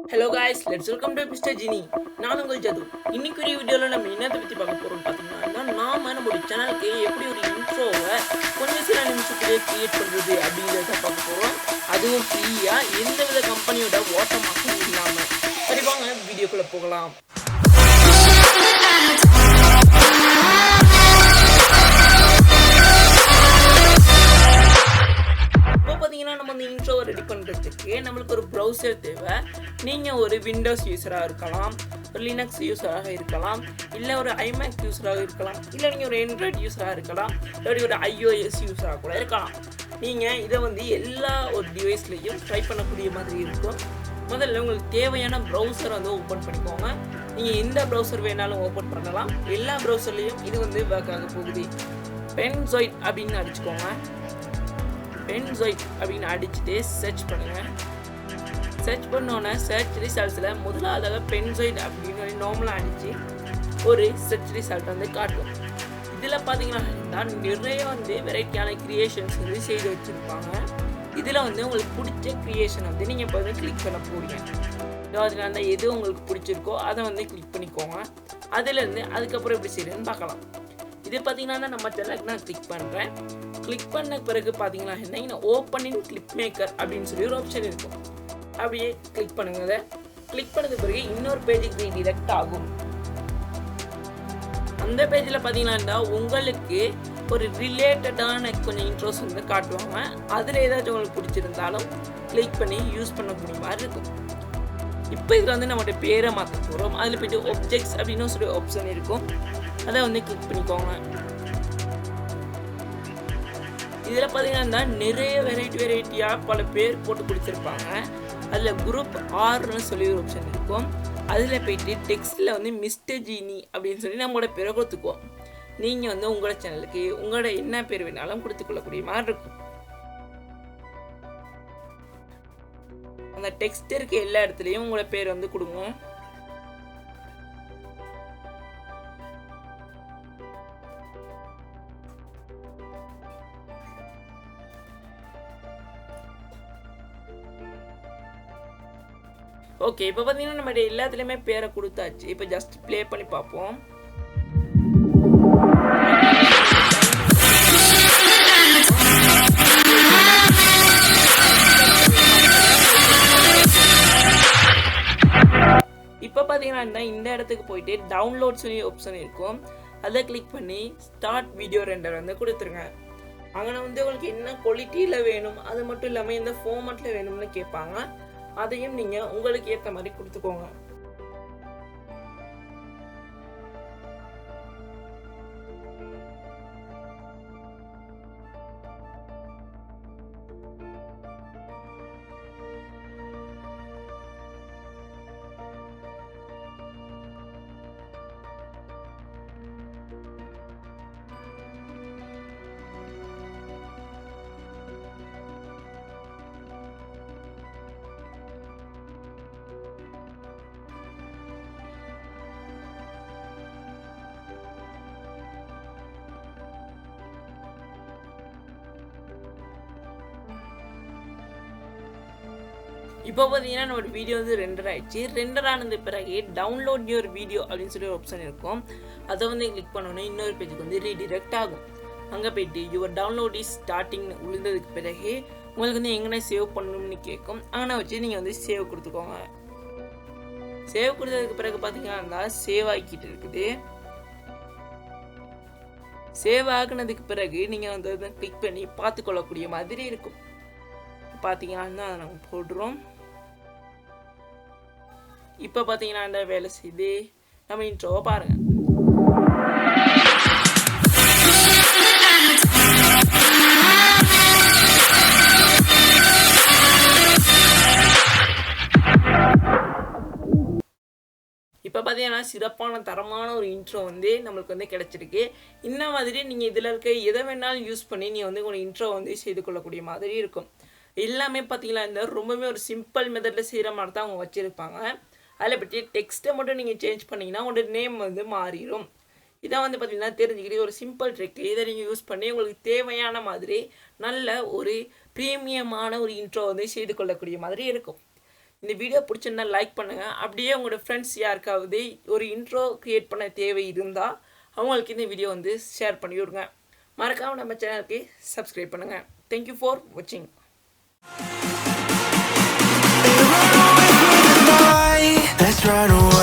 Hello guys, let's welcome to Mr. Genie. நான் உங்கள் ஜது. இன்னைக்கு ஒரு வீடியோல நம்ம என்னத்தை பத்தி பார்க்க போறோம் பாத்தீங்கன்னா, நாம நம்ம சேனலுக்கு எப்படி ஒரு இன்ட்ரோவை கொஞ்சம் சில நிமிஷத்துலயே கிரியேட் பண்றது அப்படிங்கறத பார்க்க போறோம். அதுவும் ஃப்ரீயா எந்தவித கம்பெனியோட வாட்டர் மார்க்கும் இல்லாம. சரி வாங்க வீடியோக்குள்ள போகலாம். நம்ம இந்த இன்ட்ரோவை ரெடி பண்ணுறதுக்கு நம்மளுக்கு ஒரு ப்ரௌசர் தேவை. நீங்கள் ஒரு விண்டோஸ் யூஸராக இருக்கலாம், ஒரு லினக்ஸ் யூஸராக இருக்கலாம், இல்லை ஒரு ஐமேக் யூஸராக இருக்கலாம், இல்லை நீங்கள் ஒரு ஆண்ட்ராய்டு யூஸராக இருக்கலாம், இல்லாட்டி ஒரு iOS யூஸராக கூட இருக்கலாம். நீங்கள் இதை எல்லா ஒரு டிவைஸ்லேயும் ட்ரை பண்ணக்கூடிய மாதிரி இருக்கும். முதல்ல உங்களுக்கு தேவையான ப்ரௌசரை ஓப்பன் பண்ணிக்கோங்க. நீங்கள் எந்த ப்ரௌசர் வேணாலும் ஓப்பன் பண்ணலாம். எல்லா ப்ரௌசர்லேயும் இது ஒர்க் ஆக போகுது. panzoid அப்படின்னு அடிச்சுக்கோங்க. panzoid அப்படின்னு அடிச்சுட்டு சர்ச் பண்ணுங்கள். சர்ச் பண்ணோன்னே சர்ச் ரிசல்ட்ஸில் முதலாவதாக panzoid அப்படின்னு நார்மலாக அடித்து ஒரு சர்ச் ரிசல்ட் காட்டும். இதில் பார்த்தீங்கன்னா நிறைய வெரைட்டியான க்ரியேஷன்ஸ் செய்து வச்சுருப்பாங்க. இதில் உங்களுக்கு பிடிச்ச க்ரியேஷன் நீங்கள் இப்போ கிளிக் பண்ண போறீங்க. அதில் எது உங்களுக்கு பிடிச்சிருக்கோ அதை கிளிக் பண்ணிக்கோங்க. அதுலேருந்து அதுக்கப்புறம் எப்படி செய்யுதுன்னு பார்க்கலாம். இது பார்த்தீங்கன்னா நம்ம சேனலுக்கு நான் கிளிக் பண்ணுறேன். கிளிக் பண்ண பிறகு பார்த்தீங்கன்னா ஓப்பன் இன் கிளிப் மேக்கர் அப்படின்னு சொல்லி ஒரு ஆப்ஷன் இருக்கும். அப்படியே கிளிக் பண்ணுங்க. அதை கிளிக் பண்ணது பிறகு இன்னொரு பேஜுக்கு ரீடைரக்ட் ஆகும். அந்த பேஜில் பார்த்தீங்கன்னா உங்களுக்கு ஒரு ரிலேட்டடான கொஞ்சம் இன்ட்ரோஸ் காட்டுவாங்க. அதில் ஏதாச்சும் உங்களுக்கு பிடிச்சிருந்தாலும் கிளிக் பண்ணி யூஸ் பண்ணக்கூடிய மாதிரி இருக்கும். இப்போ இதில் நம்மளுடைய பேரை மாற்ற போகிறோம். அதில் போய்ட்டு ஆப்ஜெக்ட்ஸ் அப்படின்னு சொல்லி ஆப்ஷன் இருக்கும். அதை கிளிக் பண்ணிக்கோங்க. இதில் பார்த்தீங்கன்னா நிறைய வெரைட்டியாக பல பேர் போட்டு கொடுத்துருப்பாங்க. அதில் குரூப் ஆர்னு சொல்லி ஒரு ஆப்ஷன் இருக்கும். அதில் போயிட்டு டெக்ஸ்ட்டில் மிஸ்டர் ஜீனி அப்படின்னு சொல்லி நம்மளோட பேரை கொடுத்துக்குவோம். நீங்கள் உங்களோட சேனலுக்கு உங்களோட என்ன பேர் வேணாலும் கொடுத்துக்கொள்ளக்கூடிய மாதிரி இருக்கும். அந்த டெக்ஸ்ட் இருக்க எல்லா இடத்துலையும் உங்களோட பேர் கொடுங்க. ஓகே, இப்போ பார்த்தீங்கன்னா நம்ம எல்லாத்துலேயுமே பேரை கொடுத்தாச்சு. இப்போ ஜஸ்ட் ப்ளே பண்ணி பார்ப்போம். இப்போ பார்த்தீங்கன்னா இந்த இடத்துக்கு போயிட்டு டவுன்லோட் சொல்லி ஆப்ஷன் இருக்கும். அதை கிளிக் பண்ணி ஸ்டார்ட் வீடியோ ரெண்டர் கொடுத்துருங்க. அங்கே உங்களுக்கு என்ன குவாலிட்டியில் வேணும், அது மட்டும் இல்லாமல் எந்த ஃபார்மேட்டில் வேணும்னு கேட்பாங்க. அதையும் நீங்கள் உங்களுக்கு ஏற்ற மாதிரி கொடுத்துக்கோங்க. இப்போ பார்த்தீங்கன்னா நம்ம வீடியோ ரெண்டர் ஆயிடுச்சு. ரெண்டர் ஆனது பிறகு டவுன்லோட் யுவர் வீடியோ அப்படின்னு சொல்லி ஒரு ஆப்ஷன் இருக்கும். அதை கிளிக் பண்ணோன்னே இன்னொரு பேஜுக்கு ரீடிரெக்ட் ஆகும். அங்கே போயிட்டு யுவர் டவுன்லோட் இஸ் ஸ்டார்டிங் விழுந்ததுக்கு பிறகு உங்களுக்கு எங்கே சேவ் பண்ணணும்னு கேட்கும். ஆனால் வச்சு நீங்கள் சேவ் கொடுத்துக்கோங்க. சேவ் கொடுத்ததுக்கு பிறகு பார்த்தீங்கன்னா சேவ் ஆகிக்கிட்டு இருக்குது. சேவ் ஆகினதுக்கு பிறகு நீங்கள் அதை கிளிக் பண்ணி பார்த்துக்கொள்ளக்கூடிய மாதிரி இருக்கும். பார்த்தீங்கன்னா அதை நம்ம போடுறோம். இப்போ பார்த்தீங்கன்னா இந்த வேலை செய்து நம்ம இன்ட்ரோவை பாருங்கள். இப்போ பார்த்தீங்கன்னா சிறப்பான தரமான ஒரு இன்ட்ரோ நம்மளுக்கு கிடைச்சிருக்கு. இந்த மாதிரி நீங்கள் இதில் இருக்க எதை வேணாலும் யூஸ் பண்ணி நீங்கள் உங்களோட இன்ட்ரோ செய்து கொள்ளக்கூடிய மாதிரி இருக்கும். எல்லாமே பார்த்தீங்கன்னா ரொம்பவே ஒரு சிம்பிள் மெத்தடில் செய்கிற மாதிரி தான் அவங்க வச்சுருப்பாங்க. அதில் பற்றி டெக்ஸ்ட்டை மட்டும் நீங்கள் சேஞ்ச் பண்ணிங்கன்னா உங்களோட நேம் மாறிடும். இதான் பார்த்தீங்கன்னா தெரிஞ்சுக்கிட்டு ஒரு சிம்பிள் ட்ரிக். இதை நீங்கள் யூஸ் பண்ணி உங்களுக்கு தேவையான மாதிரி நல்ல ஒரு ப்ரீமியமான ஒரு இன்ட்ரோ செய்து கொள்ளக்கூடிய மாதிரி இருக்கும். இந்த வீடியோ பிடிச்சிருந்தா லைக் பண்ணுங்கள். அப்படியே உங்களோட ஃப்ரெண்ட்ஸ் யாருக்காவது ஒரு இன்ட்ரோ க்ரியேட் பண்ண தேவை இருந்தால் அவங்களுக்கு இந்த வீடியோ வந்து ஷேர் பண்ணி விடுங்க. மறக்காமல் நம்ம சேனலுக்கு சப்ஸ்கிரைப் பண்ணுங்கள். தேங்க்யூ ஃபார் வாட்சிங். Let's run away.